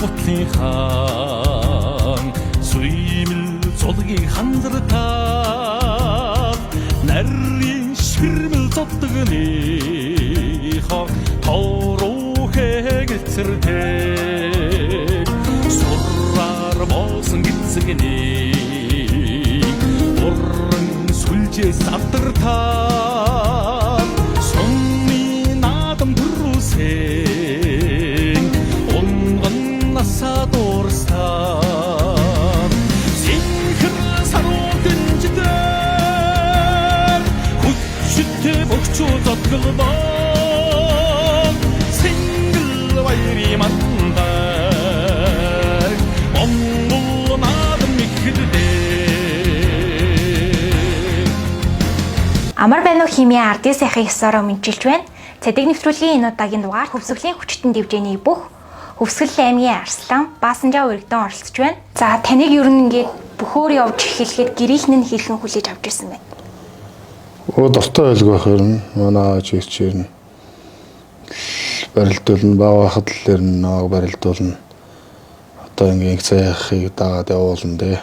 гутлын хаан суимэл зулгийг хандртаа нарийн ширмэл зоддгныхоо тоороо хэгэлцэртэй сурраар боосон гизгний уран сүлжээ савдартаа сонны наадам дүрүсэн унган насадорстаа синхэр саруудын жидээ хүчтэй богчуу зодголбоо сингл баяри мандаа онгол наадам ихдээ. Амар байна уу химийн ардын сайхан ёсороо мэдчилж байна. Цэдэг нэвтрүүлгийн энэ удаагийн дугаар хөвсгөлийн хүчтэн дэвжээний бүх Хөвсгөл аймгийн Арслан Баасанжаа өргөдөн оролцож байна. За таныг ер нь ингээд бөхөөр явж эхлэхэд гэрийнхэн нь хэрхэн хүлээж авч ирсэн бэ? Дортой байлгүй байх юм. Манай жигчээр нь барилдуулна, бага байхад л нөөг барилдуулна. Одоо ингээд цайхыг дагаад явуулна дээ.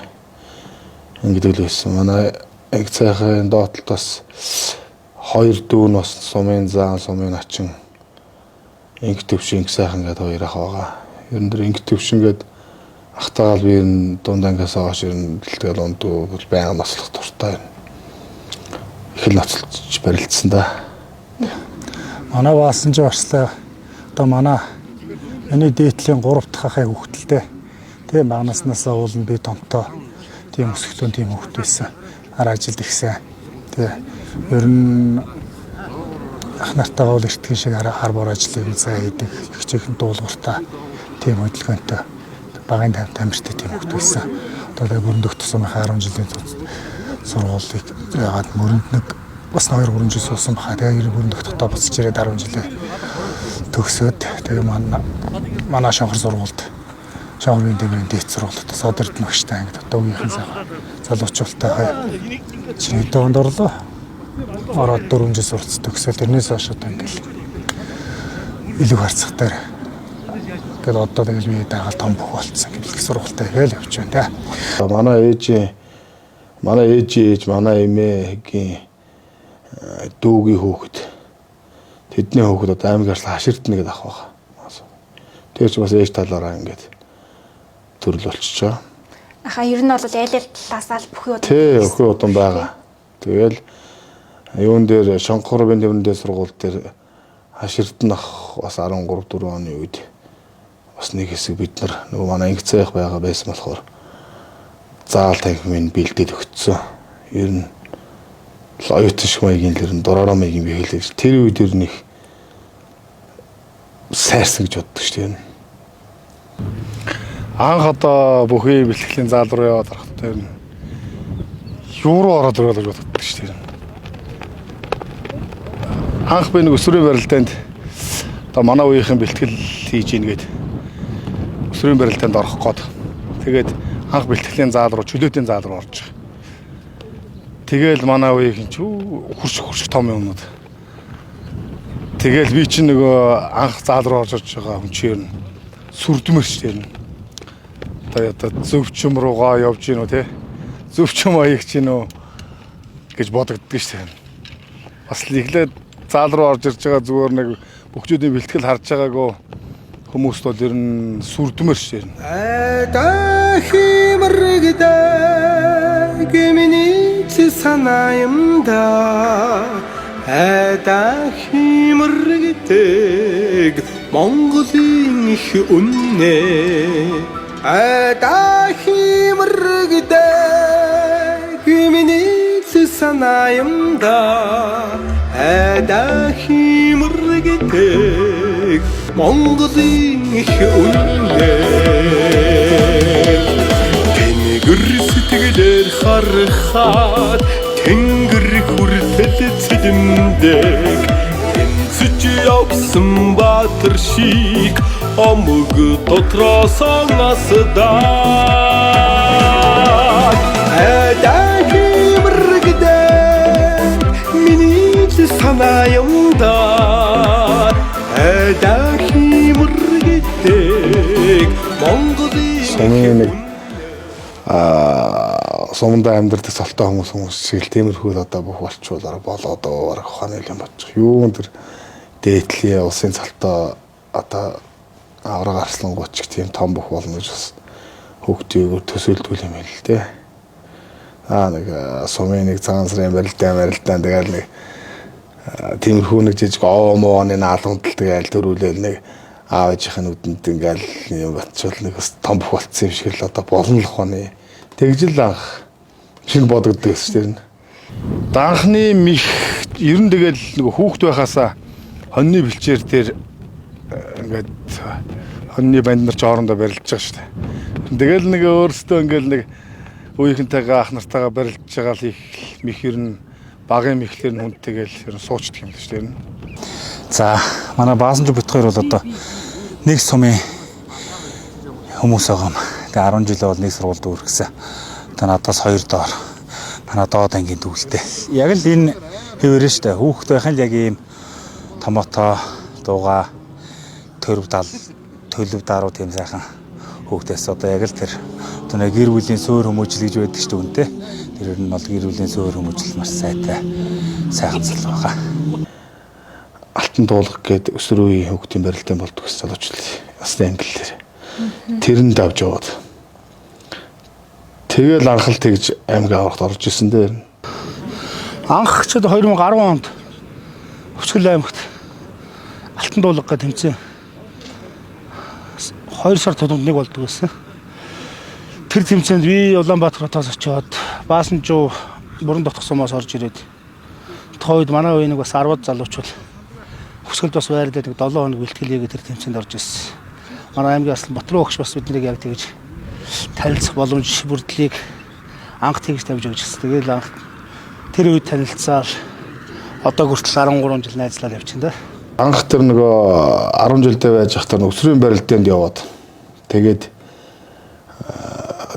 Ингээд л байсан. Манай яг цайхын доотлолт бас хоёр дүүн бас сумын заан, сумын ачин инг төвшин сайхан гэдэг хоёр ах байгаа. Ер нь инг төвшин гэдэг ахтагаал би дундангаас аваач ер нь бэлтгэл ондоо байнга наслах дуртай байна. Их л ноцолж барилдсан да. Манай Баасанж Арслаа одоо миний дээдлийн 3 дахь ахын хүүхдэлтэй. Тийм багнаснаас уулна би томтоо. Тийм өсгөлөө тийм хүүхд байсан. Ар ажилд ихсэн. Тийм ер нь ах нартайгаа бол эртхэн шиг хар бор ажлыг заа хийдэг. Ихчээхэн дуулууртаа тийм хөдөлгөөнтэй багын тамиртай тийм хүүхд байсан. Одоо бүрдөх тусмын 10 жилийн сургуулийг яагаад мөрөнд бас 2-3 жил суусан баха. Тэгээ бүрдэх дотоо буцаж ирээд 10 жилээ төгсөөд тэгээ манай шанхар сургуульд шанхрын дэврийн дэд сургуульд содорд магштай ангид одоо үеийнхэн залуучуултай хай чиний доонд орлоо. Ороод 4 жил сурц төгсөөл тэрнээс хойш одоо ингээл илүү харцагтаар тэгэл одоо тэгэл би дагаал том бүх болцсон гэвэл сургуультай хэл явж байна те. Манай ээж манай эмээгийн дүүгийн хүүхэд тэдний хүүхэд одоо аймаг арслан хаширдна гэдэг ах байгаа. Тэр чинь бас ээж талаараа ингээд төрөл болчихж байгаа. Аха ер нь бол айл талаасаа л бүхий удам. Тий, бүхий удам байгаа. Тэгэл юун дээр Шанхуурын дэврэн сургууль дээр хаширднах бас 13-4 оны үед бас нэг хэсэг бид нар нөгөө манай инг цайх байгаа байсан болохоор заал танхимын бэлдээд өгцсөн. Ер нь оюутан шиг маягийн л ер нь дураараа маягийн би хэлээж тэр үед ер нь их сайрсан гэж боддог шүү дээ. Анх одоо бүхий бэлтгэлийн заал руу яваад харахад ер нь юу руу ороод ирэх гэж боддог шүү дээ. Анх би нэг өсвөрийн барилдаанд одоо манай үеийнхэн бэлтгэл хийж ийн гээд өсвөрийн барилдаанд орох гээд тэгээд анх бэлтгэлийн заал руу чөлөөтийн заал руу орж байгаа. Тэгэл манай үеийнхэн ч хурш том юмнууд. Тэгэл би чинь нөгөө анх заал руу орж байгаа хүн чинь сүрдмэр шүү дээ. Одоо зөвчм руугаа явж гин үү те. Зөвчм аяг чинь үү гэж бодогддог шүү дээ. Бас л иглээд заал руу орж ирж байгаа зүгээр нэг бөхчүүдийн бэлтгэл харж байгаагүй хүмүүс бол ер нь сүрдмэр шүү дээ. Химэрэгдэ гэмний санааймда химэрэгдэ Монголын их үнэ химэрэгдэ гэмний санааймда химэрэгдэ Монголын их үнэ тэнгэр сэтгэлээр харахад тэнгэр хүртэл цэлэмдэг тэнцэж явсан баатар шиг омог дотроос насдаа химэрэгдэ миний санааймда химэрэгдэ сумын нэг сумдаа амьдардаг солтой хүмүүс шиг л тиймэрхүү л одоо бүх болчуулаар болоод барах ухааны юм бодчих. Юу тэр дээдлийн улсын цалтаа одоо авраг арслангууд ч тийм том бүх болно гэж бас хөгтөйгөр төсөөлдгөл юм л дээ. Нэг сумын нэг цагаан сарын барилдаан тэгэл нэг тиймэрхүү нэг жижиг оомооны наалгамдал тэгэл төрүүлээл нэг аав ээжийн нүдэнд ингээл юм батчвал нэг бас том бүх болцсон юм шиг л одоо болно л ухааны тэгжил анх шиг бодогддог гэсэн чинь. Данхны мих ер нь тэгэл нэг хүүхэд байхасаа хоньны бэлчээр дээр ингээд хоньны банд нар ч хоорондоо барилдаж байгаа шүү дээ. Тэгэл нэг өөрсдөө ингээл нэг үеийнхэнтэйгээ ах нартайгаа барилдаж байгаа л их мих ер нь багын михлэр нь хүндтэйгээл ер нь суучдаг юм л шүү дээ. За манай Баасан Жубит хоёр бол одоо нэг сумын хүмүүс байгаа юм. Тэгээ 10 жилээ бол нэг сургуульд үргэсэн. Одоо надаас 2 доор манай доод ангийн дүүлтэй. Яг л энэ хэвээрээ штэ. Хүүхэд байх нь яг ийм томото, дууга, төлөв даруу тийм сайхан хүүхдээс одоо яг л тэр одоо нэг гэр бүлийн суур хүмүүжил гэж байдаг штэ үнтэй. Тэр нь бол гэр бүлийн суур хүмүүжил маш сайтай сайхан цал байгаа. Алтан дуулах гээд өсвөр үеийн хүүхдийн барилдаан болдог гэсэн залуучууд бас англиэр тэрэнд авч яваад тэгэл анхал тэгж аймаг аврагт орж исэн дээр Анх ч 2010 онд Өчгөл аймагт алтан дуулах гэж тэмцээн 2 сар тулд нэг болдог гэсэн. Тэр тэмцээнд би Улаанбаатар хотоос очиод Баасан Жуу бүрэн дотох сумаас орж ирээд тохойд манай үеийн нэг бас 10 залуучууд Өчгөлд бас байрлаад нэг 7 хоног бэлтгэлээгээ тэр тэмцээнд орж ирсэн. Манай аймгийн Батруу өгч бас биднийг яг тэгж танилцах боломж бүрдлийг анх тэгж тавьж өгч ирсэн. Тэгээл анх тэр үед танилцаад одоо хүртэл 13 жил найзлаад явчихсан да. Анх тэр нөгөө 10 жилдээ байж хахтар өсвөрийн барилдаанд яваад тэгээд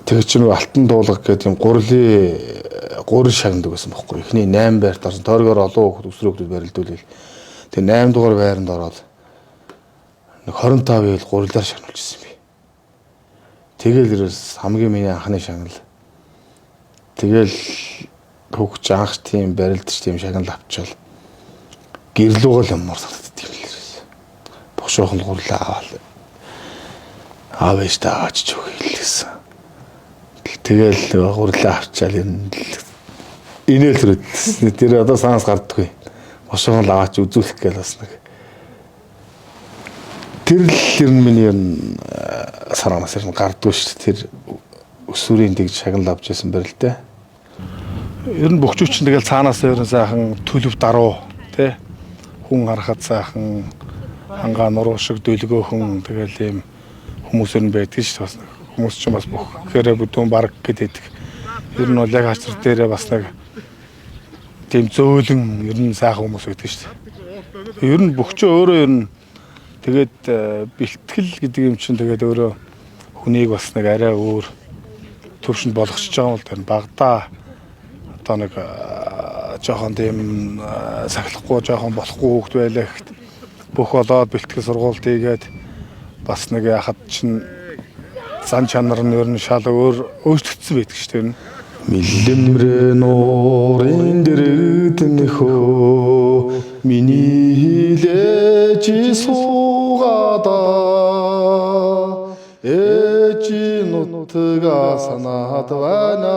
тэр чинь алтан дуулах гэдэг юм гурил шагнадаг байсан байхгүй. Эхний 8 байрт орсон. Тойргоор олон хүүхд өсвөр хүүхдүүд барилдуулъя. Тэгээ 8 дугаар байранд ороод нэг 25 ил гурилаар шагнуулж ирсэн би. Тэгэл ерөөс хамгийн миний анхны шагнал. Тэгэл хөгч анх тийм барилдаж тийм шагнал авчвал гэрлүүгэл юмор санагддаг юм л ерөөс. Бохшоохон гурилаа аваад аавч тааж өгөөлсэн. Тэгэл гурилаа авчаал инээл төрөд. Тэр одоо санаас гардаггүй. Бошоон лаваач үзүүлэх гээл бас нэг тэр л ер нь миний саранаас нь гардгүй шүү дээ. Тэр өсвөрийн тэгж шагнал авч байсан барил дээ. Ер нь бөхчүүч чинь тэгэл цаанаас ер нь сайхан төлөв даруу тий хүн харахад сайхан хангаа нуруу шиг дөлгөөхөн тэгэл ийм хүмүүс ер нь байдаг шүү дээ. Бас хүмүүс ч бас бүх хэрэг бүдүүн баг гэдэг. Ер нь бол яг хачир дээрээ бас нэг тийм зөөлөн ер нь сайхан хүмүүс байдаг шүү дээ. Ер нь бөхчөө өөрөө ер нь тэгээд бэлтгэл гэдэг юм чинь тэгээд өөрөө хүнийг бас нэг арай өөр төвшөнд болгочихж байгаа юм л тэр багада одоо нэг жоохон тийм сахилахгүй жоохон болохгүй хөвгт байлаа гэхэд бүх болоод бэлтгэл сургуульд ийгээд бас нэг яхад чинь зан чанар нь ер нь шал өөрчлөгдсөн байдаг шүү дээ. Миллэмрэ нуурын дэрэгдэнэхөө миний хилэж суугада ээжи нутгаа санаад байна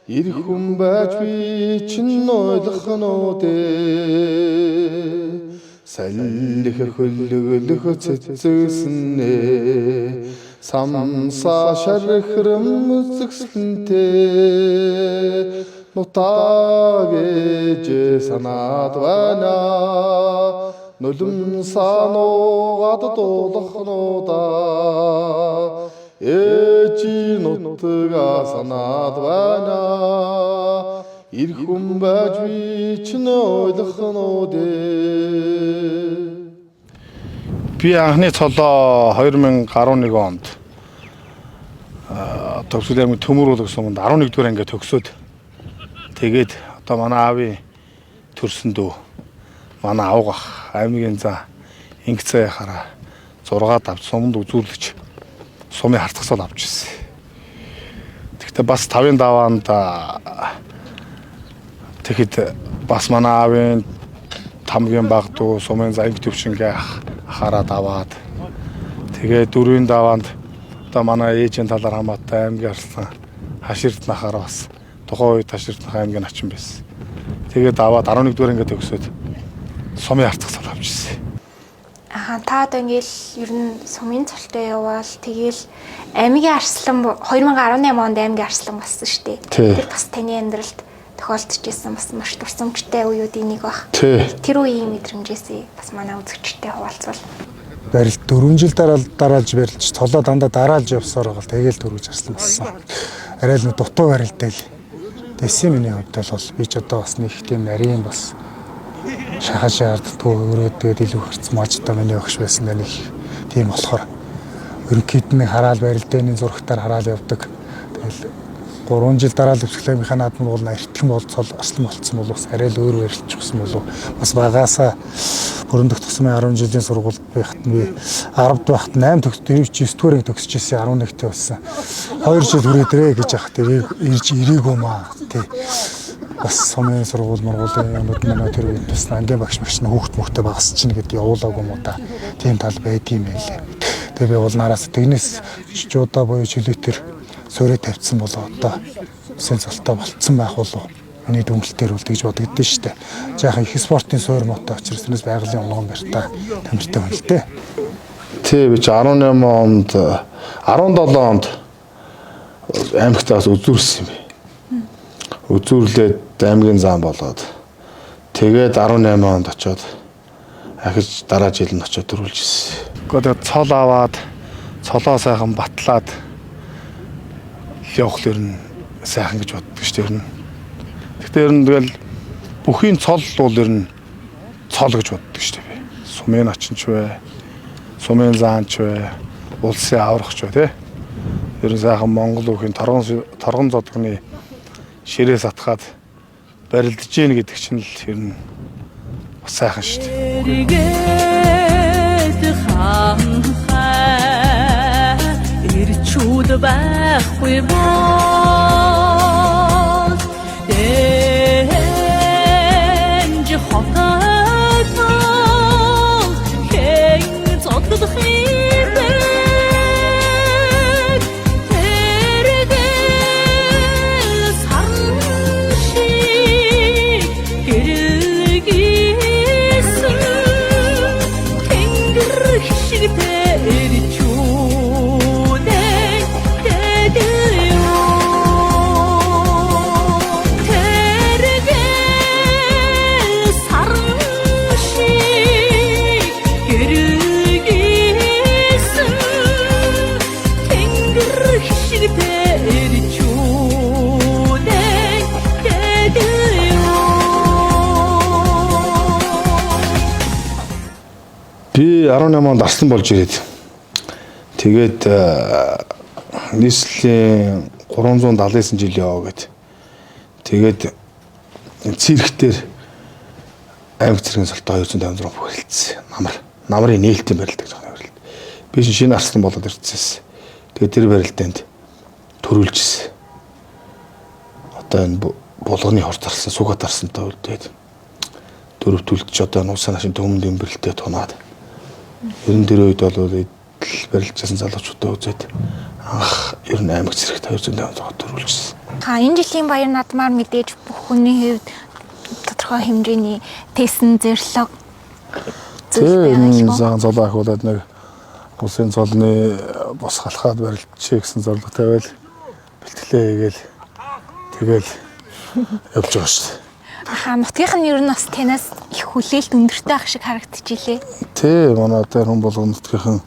ирэх хүн байж би чинь ойлгох нүдэ саллих хөлөглөх цэцэснэ самса шархрэм зүгсэнтэй нутагэж санаад байна нулим сануугаад дуулах нуда ээжи нутгаа санаад байна ирэх хүн байж би чинь ойлгох нүдэ. Би анхны цолоо 2011 онд төгсөл аймгийн төмөр улс суманд 11 дугаар ангид төгсөөд тэгээд одоо манай аавын төрсөн дүү манай авгах аймгийн за ингээцээ хараа 6 давж суманд үзүүлж сумын хартгасал авч ирсэн. Тэгэхдээ бас 5-ын даваанд тэгэхэд бас манай аавын тамгийн багдуу сумын заяг төвшингээ хараад аваад тэгээ 4-ийн даваанд одоо манай ээжийн талаар хамаатай аймгийн арслан хаширд нахаар бас тухайн үед хаширд нах аймгийн начин байсан. Тэгээд аваад 11 дугаар ингээд төгсөөд сумын хартгасал авч ирсэн. Та одоо ингээл ер нь сумын цолтой яваал тэгэл аймгийн арслан 2018 онд аймгийн арслан болсон шүү дээ. Тэр бас таны амьдралд тохиолдож ирсэн бас маш дурсамжтай үеүүдийн нэг баг. Тэр үеийн мэдрэмжээс бас манай үзэгчтэй хуваалцвал. Барилт 4 жил дараалж барилж цолоо дандаа дараалж явсаар байгаа. Тэгээл дөрвөж арслан болсон. Арай л дутуу барилттай л. Дэсэн миний хувьд бол би ч одоо бас нэг тийм нарийн бас шахаа шаарддаггүй өрөөд тэгээд илүү хэрц мажтай миний багш байсан нэг тийм болохоор ерөнхийд нь хараал барилдааны зурагтаар хараал явдаг. Тэгэл 3 жил дараалал өвсгөлөмийнхаа наадмын бол эртгэн болцол арслан болцсон бол бас арай л өөр барилтчихсан болов бас багаасаа Бүрэн төгссөн 10 жилийн сургуульд байхад нь би 10-д байхад 8 9-р төгсөж ирсэн 11-т болсон. 2 жил хүрээдрээ гэж яхад ирж ирээгүй маа тий. Бас сумын сургууль мургуулын юмуд манай тэр үед бас ангийн багш магш хүүхд мөхтэй багасч чинь гэдэг явуулаагүй мó та. Тийм тал байдığım байлээ. Тэгээ би бол нараас тэгнээс жуудаа буюу чөлөөтөр суурэ тавьсан болоо одоо сэн цолтой болцсон байх болов. Миний дүнэлтээр бол тэгж бодогдсон шүү дээ. Жаахан их спортын суурь мотоо учраас тэрнээс байгалийн унган барьтаа тамиртай байна л дээ. Тий би 18 онд 17 онд аймагтаас үзүүрсэн юм би. Үзүүрлээд аймгийн зам болоод тэгээд 18 онд очиод ахиж дараа жил нь очиод төрүүлж ирсэн. Гэхдээ цол аваад цолоо сайхан батлаад явах л ер нь сайхан гэж боддог шүү дээ. Тэгтээ ер нь тэгэл бүхийн цол бол ер нь цол гэж боддог шүү дээ би. Сумын очинч бай, сумын заанч бай, улсын аврагч бай тий. Ер нь сайхан Монгол бүхийн торгон зодгоны ширээс атгаад барилдаж гин гэдэг чинь л ер нь бас сайхан шүү дээ. Ирчүүд байхгүй бол дэнж хотоо хэн цогцох юм бэ тэргэл саршиг гэргийсэн тэнгэр хишигтэй би 18 онд арслан болж ирээд тэгээд нийслэлийн 379 жил яваа гэд. Тэгээд цэрэгтэр аймаг цэргийн солтой 256 хүрэлцсэн. Намрын нээлтийн барилт гэж байна. Би шинэ арслан болоод ирчихсэн. Тэгээд тэр барилтанд төрүүлж ирсэн. Одоо энэ булганы хорт арслан, сугат арслантай үлдээд дөрөвтүүлж одоо нуусаа нашин төмөнд имбэрлэлтэй тунаад. Ерөн тэр үед бол барилжсан залуучуудаа үзээд анх ер нь аймаг цэрэгт 250 төрүүлжсэн. Энэ жилийн баяр наадмаар мэдээж бүх хүний хувьд тодорхой хэмжээний тесэн зэрлэг зөв зан золоо ахуулаад нэг улсын цолны бос халахад барилдчихъя гэсэн зорилго тавиал бэлтгэлээ хийгээл тэгэл явж байгаа шүү дээ. Нутгийнх нь ер нь бас танаас их хүлээлт өндөртэй ах шиг харагдчихжээ. Тий, манай дээр хүн болгон нутгийнхан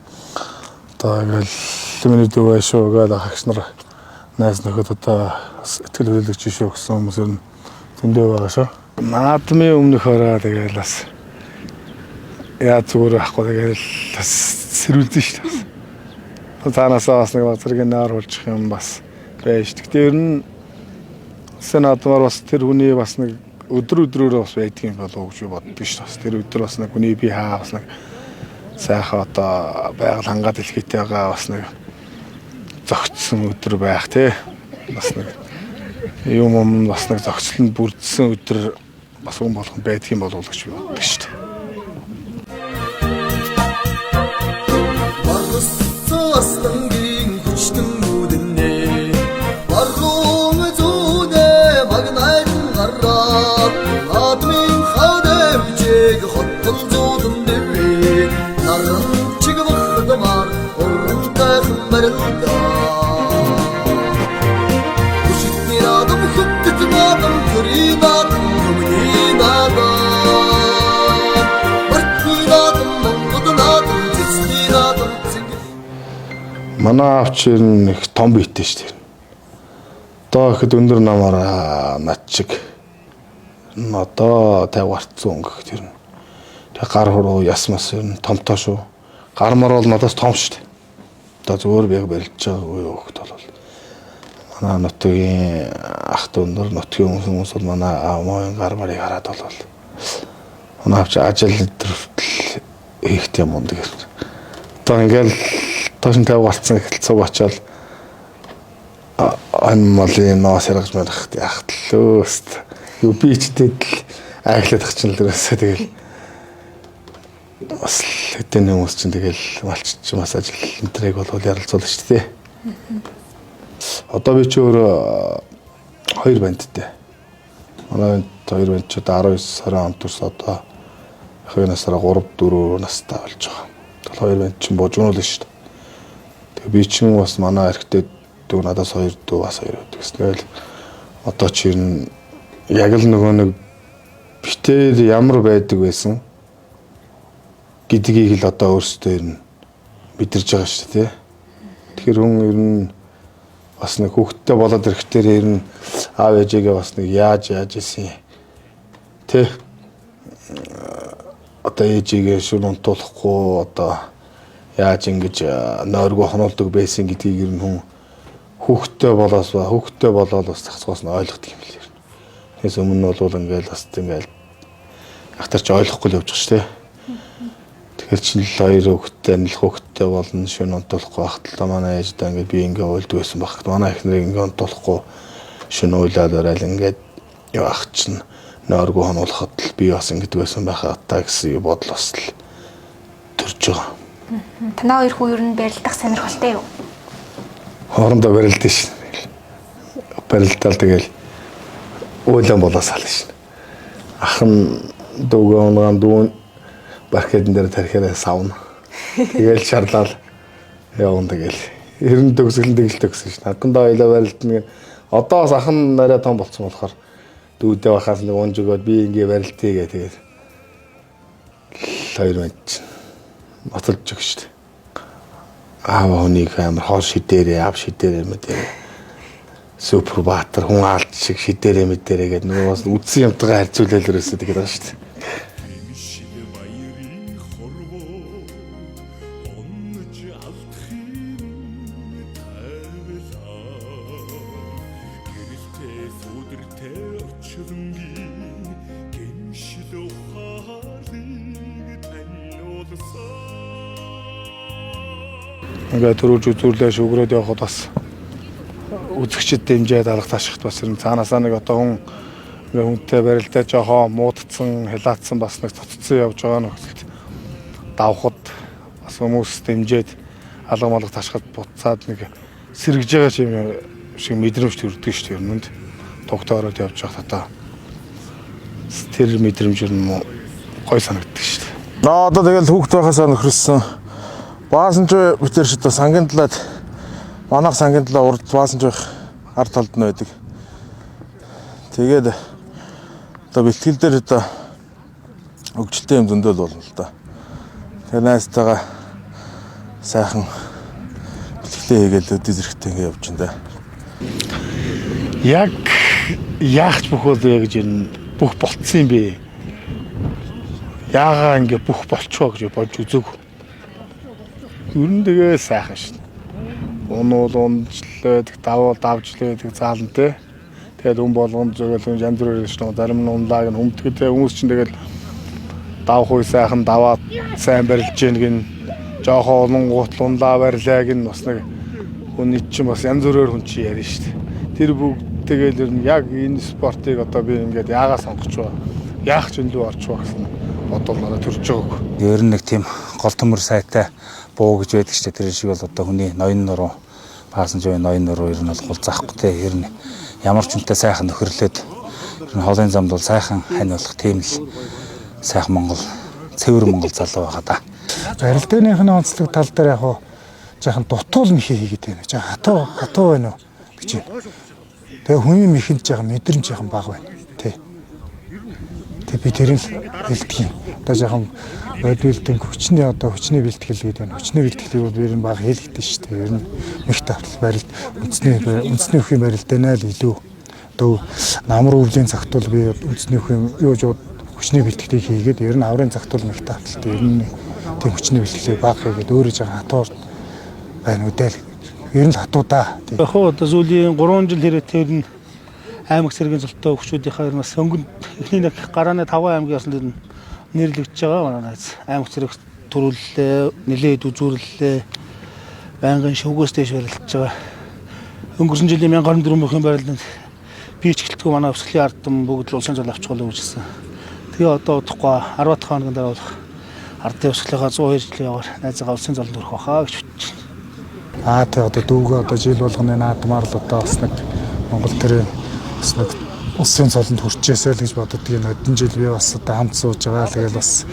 одоо ингээл миний дүү байшуу гэдэг агч нар найз нөхөд одоо сэтгэл хөдлөлж шүү гэсэн хүмүүс ер нь зөндөө байгаа шүү. Наадмын өмнөхөөрөө тэгэл бас яа зүгээр ахгүй тэгэл бас сэрүүлдэн шүү дээ. Цаанаасаа бас нэг зэргийн наар хурчих юм бас байж. Гэхдээ ер нь сенаатмаар бас тэр хүний бас нэг өдрөөр бас байдгийн болов гэж боддог шүү дээ. Тэр өдөр бас нэг хүний би хаа бас нэг сайхан одоо байгаль хангаад хэлхийтэй байгаа бас нэг зөгцсөн өдөр байх тий. Бас нэг юм бас нэг зөгцлөнд бүрдсэн өдөр бас хүн болгонд байдаг юм болов уу гэж би боддог шүү дээ. Баргасцаастангийн хүчтэн нүдэнэ баруун зүудэ магнайдан гараад админ хадэмжиг хоттон зүүдэн дэвэ наран чиг бахдамар урунтай хэмбэрэлдэ хүчтэн адам хөттэт надам гэринадам гүмнинадам бартинадам монгоднадам зэцнинадам Манай авч их том биетэй шүү дээ. Одоо ихэд өндөр намаараа над чиг одоо 50 гарцсан өнгөх тэр нь. Тэг гар хуруу ясмас ер нь томтоо шүү. Гар мар бол надаас том шүү дээ. Одоо зүгээр би барилж байгаа үе хөхт бол манай нутгийн ах дүүнэр нутгийн хүмүүс бол манай аав моён гар марыг хараад бол манай авч ажил дээр хийх юм уу гэдэг. Одоо ингээл тошин 50 гарцсан ихэл цуг очоод анмалын ноос яргаж марах яах тлөөст юу бичтэд л ааглаад ах чинь л дээрээсээ тэгэл бас хэдэн хүмүүс чинь тэгэл малчч бас ажил энтрийг бол ярилцуулна шүү дээ. Одоо би ч өөр 2 бандтай. Манай 2 банд ч одоо 19 сарын онтос одоо хөөе насаараа 3 4 настай болж байгаа. 2 банд чинь божгонол шүү дээ. Би чинь бас манай архитект дүү надаас 2 дүү бас 2 байдаг гэсэн. Тэгэл одоо чи яг л нөгөө нэг битээр ямар байдаг байсан гэдгийг л одоо өөрсдөө мэдэрж байгаа шүү дээ. Тэгэхээр хүн ер нь бас нэг хүүхдтэй болоод ирэхдээ ер нь аав ээжигээ бас нэг яаж ийсэн тэ одоо ээжигээ шүн унтуулахгүй одоо яаж ингэж нойргоо хонолдог байсан гэдгийг ер нь хүн хүүхдтэй болоод бас цацгоос нь ойлгодог юм лээ. Тэгээс өмнө нь бол ингээл бас ингээл ахтар ч ойлгохгүй л явж байгаа шүү дээ. Тэгэхээр чинь л 2 хүүхдтэй болно шүн унтуулахгүй ахтлаа манай ээждээ ингээд би ингээ уйлдаг байсан баг. Манай эхнэрийг ингээ унтуулахгүй шүн уйлаад ороод ингээд яа ах чинь нойргоо хонуулахад л би бас ингэдэг байсан байхаа та гэсэн бодол бас л төрж байгаа. Танаа 2 хүү ер нь барилдах сонирхолтой юу? Хоорондоо барилдсан шин. Барилдаал тэгэл уйлан болоосаал шин. Ах нь дүүгээ унган дүүн баркетэн дээр тарихаараа савна. Тэгэл шарлал явна тэгэл. Ер нь төгсгөлн тэгэл төгсөн шин. Хакандаа ойлоо барилдана. Одоо бас ах нь нарай том болцсон болохоор дүүдээ бахаас нэг унж өгөөд би ингээ барилдъя гэ тэгээд 2 банд баталж өгч шүү дээ. Аав хүнийг амар хол шидээрээ ав шидээрээ мэдээ. Супер баатар хүн алт шиг шидээрээ мэдээрээ гэдэг нөгөө бас үдсэн юмтайгаа харьцуулаад өрөөсөө тэгээд байгаа шүү дээ. Ингээд төрүүлж үзүүлээ шүгрээд явахад бас үзэгчд дэмжээд алга таашхад бас ер нь цаанаасаа нэг одоо хүн хүнтэй барилдаа жоохон муудцсан, хилаацсан бас нэг цоцсон явж байгаа нөхцөлд давхад бас хүмүүс дэмжээд алга малга таашхад буцаад нэг сэргэж байгаа шиг мэдрэмж төрдөг шүү дээ ер нь. Тугтаа ороод явж байгаа одоо тэр мэдрэмж ер нь гой санагддаг шүү дээ. Одоо тэгэл хүүхд байхасаа нөхрөссөн. Баасан ч битэр шидэ сангийн талаад манайх сангийн талаа урд баасан ч ард талд нь байдаг. Тэгээд одоо бэлтгэл дээр одоо өгчлөлтэй юм зөндөл болно л да. Тэгэхээр найзтайгаа сайхан бэлтгэлээ хийгээл өдөө зэрэгтэй ингэ явж байна да. Яг яахч бөхөө яг жин бүх болцсон юм бэ. Яагаа ингэ бүх болчихоо гэж бодж үзэв. Ер нь тэгээ сайхан шин. Унуул унжлээд давжлээд заална те. Тэгээд болгонд зөвөл янз бүр шин зарим нь унлааг нь хүмдгэтэй хүмүүс чинь тэгэл давх үе сайхан даваад сайн барилж гин жоохоо олон гутал унлаа барилааг нь бас нэг Хүний чинь бас янз бүрээр хүн чи ярина шүү дээ. Тэр бүгд тэгэл ер нь яг энэ спортыг одоо би ингээд яагаад сонгож байгаа. Яах ч илүү орж байгаа гэсэн бодол надад төрж байгааг. Ер нь нэг тийм гол төмөр сайтай буу гэж байдаг ч тэр шиг бол одоо хүний ноён нуруу пассажирын ноён нуруу ер нь бол гол заахгүй те. Ер нь ямар ч үнэтэй сайхан нөхөрлөд ер нь хоолын замд бол сайхан хань болох тийм л сайхан Монгол цэвэр Монгол залуу байгаа да. Барилдааны онцлог тал дээр яг хоо жоохон дутуул мэхий хийгээд байна. Жоохон хатуу байна уу гэж. Тэгээ хүний мэхэнд жоохон мэдрэмж жоохон бага байна. Тэг би тэрийг хэлдэг юм. Одоо жоохон бодвилтэн хүчний бэлтгэл гэдэг байна. Хүчний бэлтгэлийг бол ер нь бага хэлэгдэж шүү дээ. Ер нь их тавтал барилд үндэсний өхийн барилдаанаа л илүү одоо намар өвлийн цагт бол би үндэсний өхийн хүчний бэлтгэлийг хийгээд ер нь аврын цагт бол их тавталт ер нь тийм хүчний бэлтгэлийг бага хийгээд өөрөө жоохон хатуур байна үдэл. Ер нь хатуу да. Яг хоо одоо сүүлийн 3 жил хэрэг тэр нь аймаг цэргийн золтой хөгчүүдийнхээ бас өнгөнд эхний нэг гарааны 5 аймгийн ясны нэрлэгдэж байгаа манай найз. Аймаг цэрэг төрүүллээ, нэлээд үзүүрлээ. Байнгын шөвгөөс дэш барилдаж байгаа. Өнгөрсөн жилийн 1024 мөхийн барилданд бич гэлтгүй манай өвсгөлийн ардам бүгд л улсын зол авчих болов гэж хэлсэн. Тэгээ одоо удахгүй 10 дахь хоногийн дараа болох ардын өвсгөлийнхаа 102 жилийн яваар найзгаа улсын золд өрөх баха гэж бодчих. Тэг одоо дүүгээ одоо жил болгоны наадмаар л одоо бас нэг Монгол төрийн бас нэг улсын цолонд хүрчээсэй л гэж боддог юм. Өдөн жил би бас одоо хамт сууж байгаа. Тэгэл бас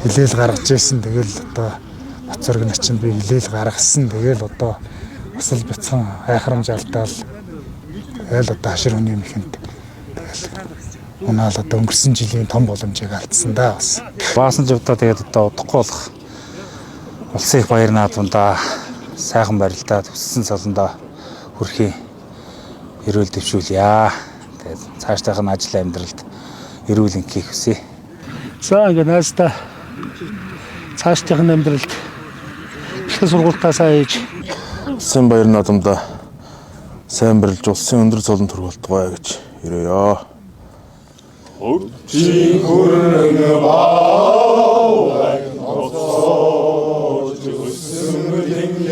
хилээл гаргаж ийсэн. Тэгэл одоо Бацорг начин би хилээл гаргасан. Тэгэл одоо бас л бяцхан хайхрамж алдаал. Тэгэл одоо хашир хүний мэхэнд. Тэгэл унаал одоо өнгөрсөн жилийн том боломжийг алдсан да бас. Баасан жавдаа тэгээд одоо удахгүй болох улсын их баяр наадманда сайхан барилдаа төссөн саландаа хүрэхий эрүүл дэвшүүлье. Тэгээд цаашдынх нь ажил амьдралд эрүүл инхийг хүсье. За ингээд найздаа цаашдынх нь амьдралд их сургуультаа сайн хийж Улсын баяр наадамда сайн барилж улсын өндөр цолонд хүргүүлдэг гэж ирээё. Өрчин хүрэн баавай ноцож өсмөрдөнгөө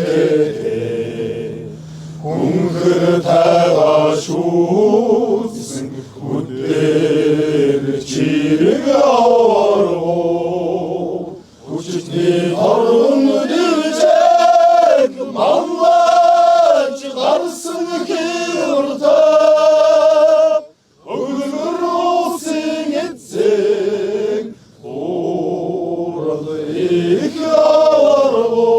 Хүнхэр тайга шүүсэн хүдээр чирэг аваргоо Хүчний торгон дивчэг манлаж гарсан хируртаа Өгөр усын эцэг урал их аваргоо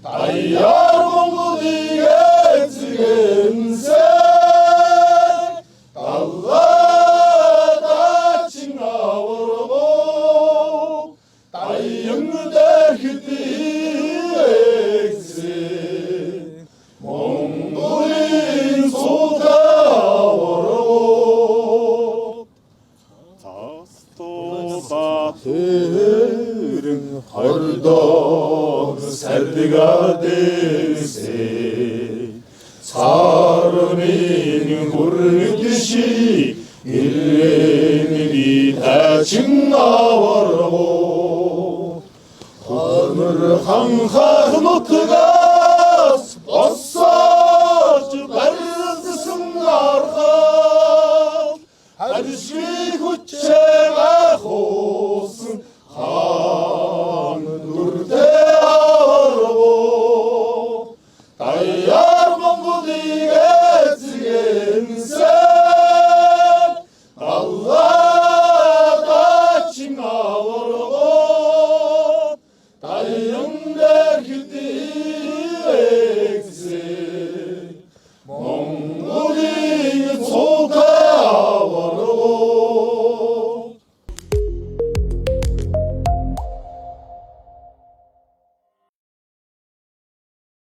Даяар Монголыг эзэгэнсэй Даллаадачин аваргоо Даян дэрхдэгсэй Монголын суутай аваргоо Тастоо тэрэн хордог сардгадэсэй Цармын хүргэши ирэни тачин аваргоо Хонор ханхах нутгаас боссож барилдсан архаа Харшиг хүчээр ахуусан хаан дүрдээ аваргоо Даяар Монголыг эзэгэнсэй